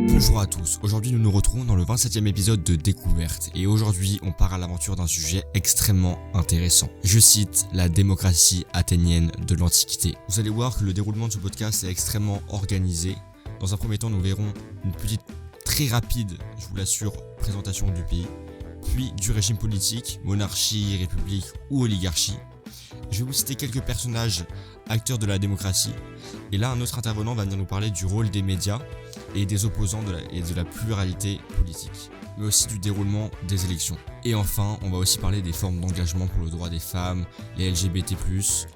Bonjour à tous, aujourd'hui nous nous retrouvons dans le 27e épisode de Découverte et aujourd'hui on part à l'aventure d'un sujet extrêmement intéressant. Je cite la démocratie athénienne de l'Antiquité. Vous allez voir que le déroulement de ce podcast est extrêmement organisé. Dans un premier temps nous verrons une petite, très rapide, je vous l'assure, présentation du pays, puis du régime politique, monarchie, république ou oligarchie. Je vais vous citer quelques personnages acteurs de la démocratie et là un autre intervenant va venir nous parler du rôle des médias et des opposants et de la pluralité politique, mais aussi du déroulement des élections. Et enfin, on va aussi parler des formes d'engagement pour le droit des femmes, les LGBT+,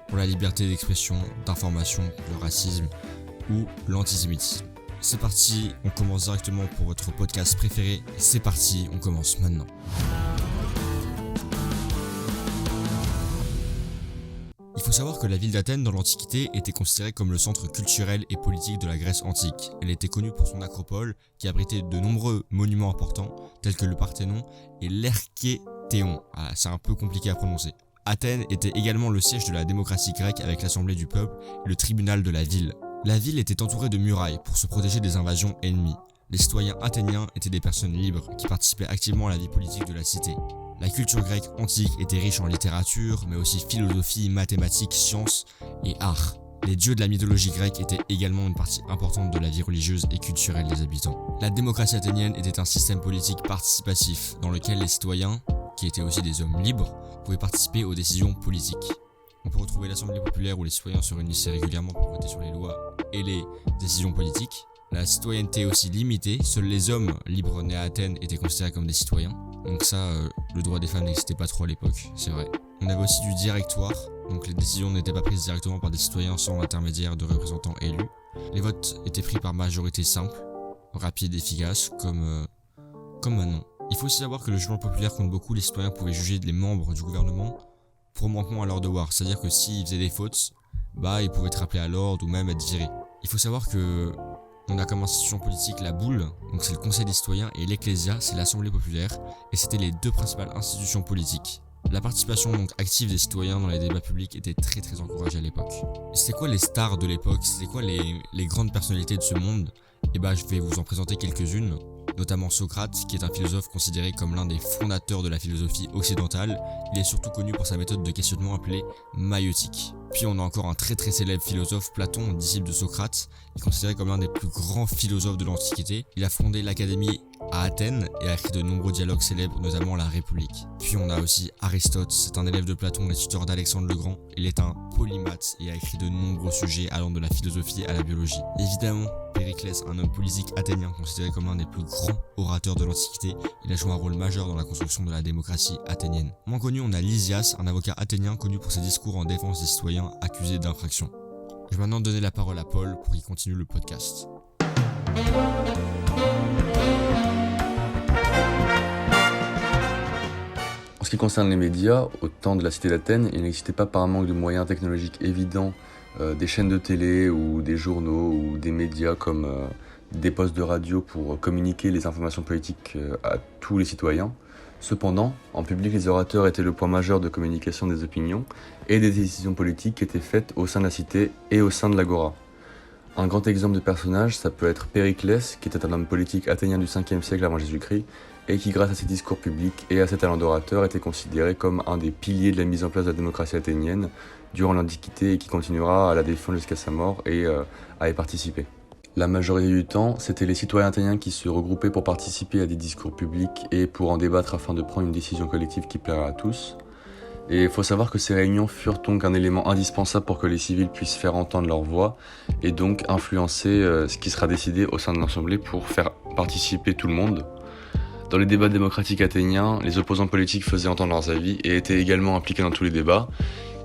pour la liberté d'expression, d'information, le racisme ou l'antisémitisme. C'est parti, on commence directement pour votre podcast préféré. C'est parti, on commence maintenant. Il faut savoir que la ville d'Athènes dans l'Antiquité était considérée comme le centre culturel et politique de la Grèce antique. Elle était connue pour son acropole qui abritait de nombreux monuments importants tels que le Parthénon et l'Erkéthéon. C'est un peu compliqué à prononcer. Athènes était également le siège de la démocratie grecque avec l'assemblée du peuple et le tribunal de la ville. La ville était entourée de murailles pour se protéger des invasions ennemies. Les citoyens athéniens étaient des personnes libres qui participaient activement à la vie politique de la cité. La culture grecque antique était riche en littérature, mais aussi philosophie, mathématiques, sciences et arts. Les dieux de la mythologie grecque étaient également une partie importante de la vie religieuse et culturelle des habitants. La démocratie athénienne était un système politique participatif dans lequel les citoyens, qui étaient aussi des hommes libres, pouvaient participer aux décisions politiques. On peut retrouver l'Assemblée populaire où les citoyens se réunissaient régulièrement pour voter sur les lois et les décisions politiques. La citoyenneté aussi limitée, seuls les hommes libres nés à Athènes étaient considérés comme des citoyens. Donc ça, le droit des femmes n'existait pas trop à l'époque, c'est vrai. On avait aussi du directoire, donc les décisions n'étaient pas prises directement par des citoyens sans l'intermédiaire de représentants élus. Les votes étaient pris par majorité simple, rapide et efficace, comme maintenant. Il faut aussi savoir que le jugement populaire compte beaucoup, les citoyens pouvaient juger les membres du gouvernement pour manquement à leurs devoirs, c'est-à-dire que s'ils faisaient des fautes, ils pouvaient être rappelés à l'ordre ou même être virés. Il faut savoir que on a comme institution politique la boule, donc c'est le conseil des citoyens, et l'ecclésia, c'est l'assemblée populaire, et c'était les deux principales institutions politiques. La participation donc active des citoyens dans les débats publics était très encouragée à l'époque. C'était quoi les stars de l'époque? C'était quoi les grandes personnalités de ce monde? Je vais vous en présenter quelques-unes, notamment Socrate, qui est un philosophe considéré comme l'un des fondateurs de la philosophie occidentale. Il est surtout connu pour sa méthode de questionnement appelée maïeutique. Puis on a encore un très célèbre philosophe, Platon, disciple de Socrate. Il est considéré comme l'un des plus grands philosophes de l'Antiquité. Il a fondé l'académie à Athènes et a écrit de nombreux dialogues célèbres, notamment la République. Puis on a aussi Aristote, c'est un élève de Platon et tuteur d'Alexandre le Grand. Il est un polymathe et a écrit de nombreux sujets allant de la philosophie à la biologie. Évidemment, Périclès, un homme politique athénien considéré comme l'un des plus grands orateurs de l'Antiquité, il a joué un rôle majeur dans la construction de la démocratie athénienne. Moins connu, on a Lysias, un avocat athénien connu pour ses discours en défense des citoyens accusés d'infraction. Je vais maintenant donner la parole à Paul pour qu'il continue le podcast. En ce qui concerne les médias, au temps de la cité d'Athènes, il n'existait pas par un manque de moyens technologiques évidents des chaînes de télé ou des journaux ou des médias comme des postes de radio pour communiquer les informations politiques à tous les citoyens. Cependant, en public, les orateurs étaient le point majeur de communication des opinions et des décisions politiques qui étaient faites au sein de la cité et au sein de l'agora. Un grand exemple de personnage, ça peut être Périclès, qui était un homme politique athénien du 5e siècle avant Jésus-Christ, et qui grâce à ses discours publics et à ses talents d'orateur était considéré comme un des piliers de la mise en place de la démocratie athénienne durant l'Antiquité et qui continuera à la défendre jusqu'à sa mort et à y participer. La majorité du temps, c'était les citoyens athéniens qui se regroupaient pour participer à des discours publics et pour en débattre afin de prendre une décision collective qui plairait à tous. Et il faut savoir que ces réunions furent donc un élément indispensable pour que les civils puissent faire entendre leur voix et donc influencer ce qui sera décidé au sein de l'Assemblée pour faire participer tout le monde. Dans les débats démocratiques athéniens, les opposants politiques faisaient entendre leurs avis et étaient également impliqués dans tous les débats,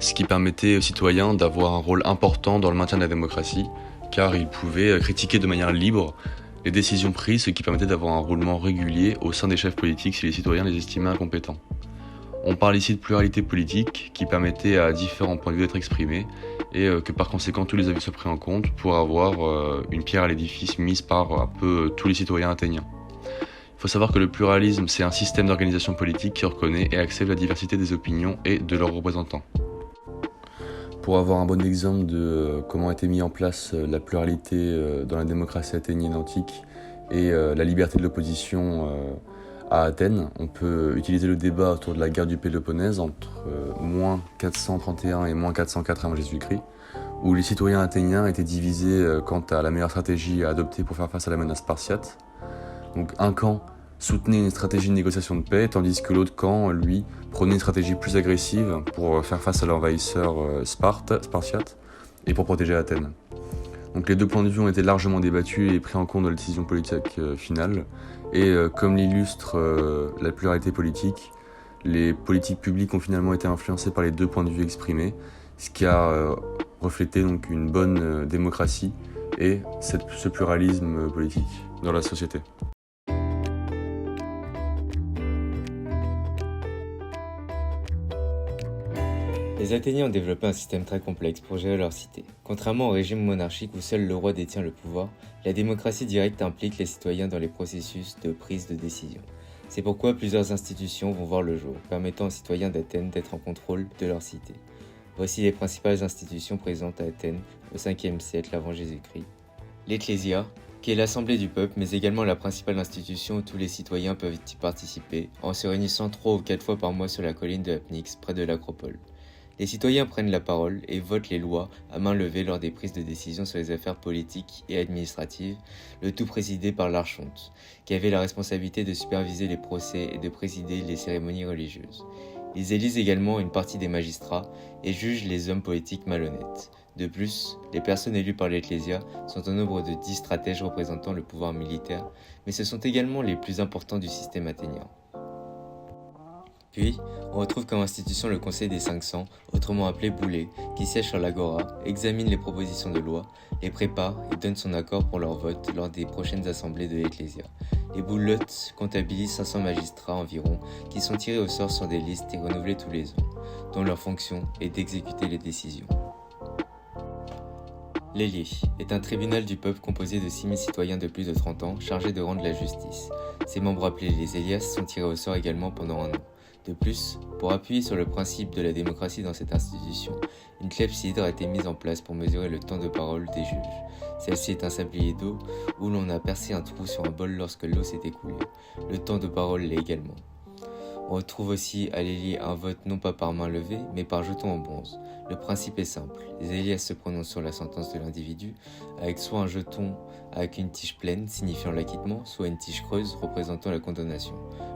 ce qui permettait aux citoyens d'avoir un rôle important dans le maintien de la démocratie, car ils pouvaient critiquer de manière libre les décisions prises, ce qui permettait d'avoir un roulement régulier au sein des chefs politiques si les citoyens les estimaient incompétents. On parle ici de pluralité politique qui permettait à différents points de vue d'être exprimés et que par conséquent tous les avis soient pris en compte pour avoir une pierre à l'édifice mise par un peu tous les citoyens athéniens. Il faut savoir que le pluralisme, c'est un système d'organisation politique qui reconnaît et accepte la diversité des opinions et de leurs représentants. pour avoir un bon exemple de comment a été mis en place la pluralité dans la démocratie athénienne antique et la liberté de l'opposition à Athènes, on peut utiliser le débat autour de la guerre du Péloponnèse entre moins 431 et moins 404 avant Jésus-Christ, où les citoyens athéniens étaient divisés quant à la meilleure stratégie à adopter pour faire face à la menace spartiate. Donc un camp soutenait une stratégie de négociation de paix, tandis que l'autre camp, lui, prenait une stratégie plus agressive pour faire face à l'envahisseur spartiate et pour protéger Athènes. Donc les deux points de vue ont été largement débattus et pris en compte dans la décision politique finale. Et comme l'illustre la pluralité politique, les politiques publiques ont finalement été influencées par les deux points de vue exprimés, ce qui a reflété donc une bonne démocratie et ce pluralisme politique dans la société. Les Athéniens ont développé un système très complexe pour gérer leur cité. Contrairement au régime monarchique où seul le roi détient le pouvoir, la démocratie directe implique les citoyens dans les processus de prise de décision. C'est pourquoi plusieurs institutions vont voir le jour, permettant aux citoyens d'Athènes d'être en contrôle de leur cité. Voici les principales institutions présentes à Athènes au 5e siècle avant Jésus-Christ. L'Ecclésia, qui est l'assemblée du peuple, mais également la principale institution où tous les citoyens peuvent y participer, en se réunissant 3 ou 4 fois par mois sur la colline de Apnix, près de l'Acropole. Les citoyens prennent la parole et votent les lois à main levée lors des prises de décision sur les affaires politiques et administratives, le tout présidé par l'archonte, qui avait la responsabilité de superviser les procès et de présider les cérémonies religieuses. Ils élisent également une partie des magistrats et jugent les hommes politiques malhonnêtes. De plus, les personnes élues par l'Ecclésia sont au nombre de 10 stratèges représentant le pouvoir militaire, mais ce sont également les plus importants du système athénien. Puis, on retrouve comme institution le Conseil des 500, autrement appelé Boulé, qui siège sur l'Agora, examine les propositions de loi, les prépare et donne son accord pour leur vote lors des prochaines assemblées de l'Ecclésia. Les boulottes comptabilisent 500 magistrats environ, qui sont tirés au sort sur des listes et renouvelés tous les ans, dont leur fonction est d'exécuter les décisions. L'Élie est un tribunal du peuple composé de 6000 citoyens de plus de 30 ans, chargés de rendre la justice. Ses membres appelés les Élias sont tirés au sort également pendant un an. De plus, pour appuyer sur le principe de la démocratie dans cette institution, une clepsydre a été mise en place pour mesurer le temps de parole des juges. Celle-ci est un sablier d'eau où l'on a percé un trou sur un bol lorsque l'eau s'est écoulée. Le temps de parole l'est également. On retrouve aussi à l'Élie un vote non pas par main levée, mais par jeton en bronze. Le principe est simple, les Élias se prononcent sur la sentence de l'individu, avec soit un jeton avec une tige pleine signifiant l'acquittement, soit une tige creuse représentant la condamnation.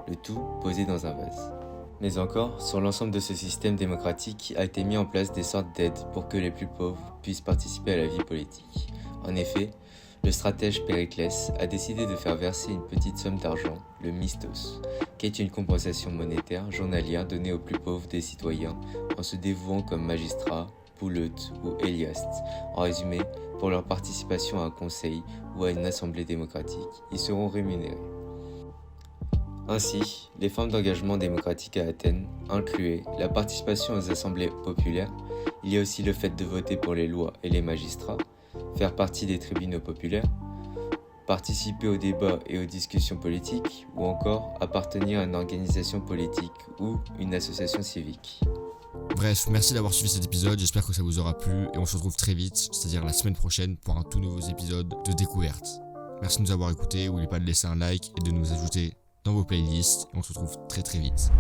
Le tout posé dans un vase. Mais encore, sur l'ensemble de ce système démocratique a été mis en place des sortes d'aides pour que les plus pauvres puissent participer à la vie politique. En effet, le stratège Périclès a décidé de faire verser une petite somme d'argent, le mistos, qui est une compensation monétaire journalière donnée aux plus pauvres des citoyens en se dévouant comme magistrats, bouleutes ou héliastes. En résumé, pour leur participation à un conseil ou à une assemblée démocratique, ils seront rémunérés. Ainsi, les formes d'engagement démocratique à Athènes incluaient la participation aux assemblées populaires, il y a aussi le fait de voter pour les lois et les magistrats, faire partie des tribunaux populaires, participer aux débats et aux discussions politiques, ou encore appartenir à une organisation politique ou une association civique. Bref, merci d'avoir suivi cet épisode, j'espère que ça vous aura plu et on se retrouve très vite, c'est-à-dire la semaine prochaine pour un tout nouveau épisode de découverte. Merci de nous avoir écoutés, n'oubliez pas de laisser un like et de nous ajouter dans vos playlists et on se retrouve très vite.